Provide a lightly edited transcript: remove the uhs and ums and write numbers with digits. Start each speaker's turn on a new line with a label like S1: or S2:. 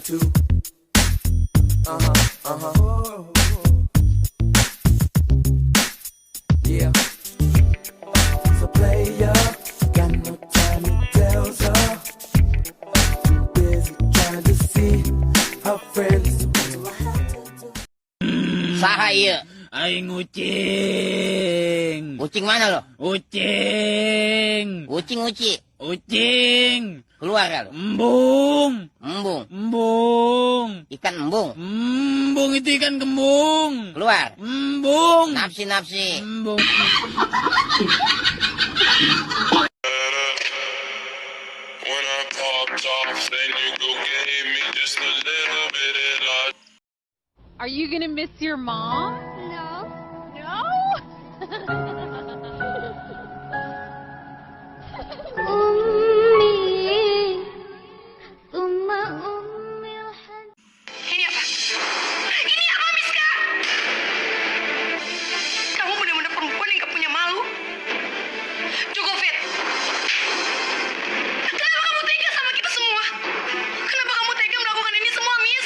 S1: to. Yeah. So player, got no time to tell her. Too busy trying to see her friends.
S2: Saha ieu?
S3: Aing ucing.
S2: Ucing mana lo?
S3: Ucing.
S2: Ucing.
S3: Ucing.
S2: Keluar ya lo?
S3: Embung.
S2: Embung.
S3: Embung.
S2: Ikan embung.
S3: Embung itu ikan kembung.
S2: Keluar.
S3: Embung.
S2: Napsi.
S3: Embung.
S4: When I popped off, then you go gave me just a little bit of love.
S5: Are you gonna miss your mom?
S6: No.
S5: No?
S6: أمي ثم أمي الحن
S7: Ini apa? Ini apa, Miska? Kamu benar-benar perempuan yang gak punya malu. Cukup, Fit. Kenapa kamu tega sama kita semua? Kenapa kamu tega melakukan ini semua, Miss?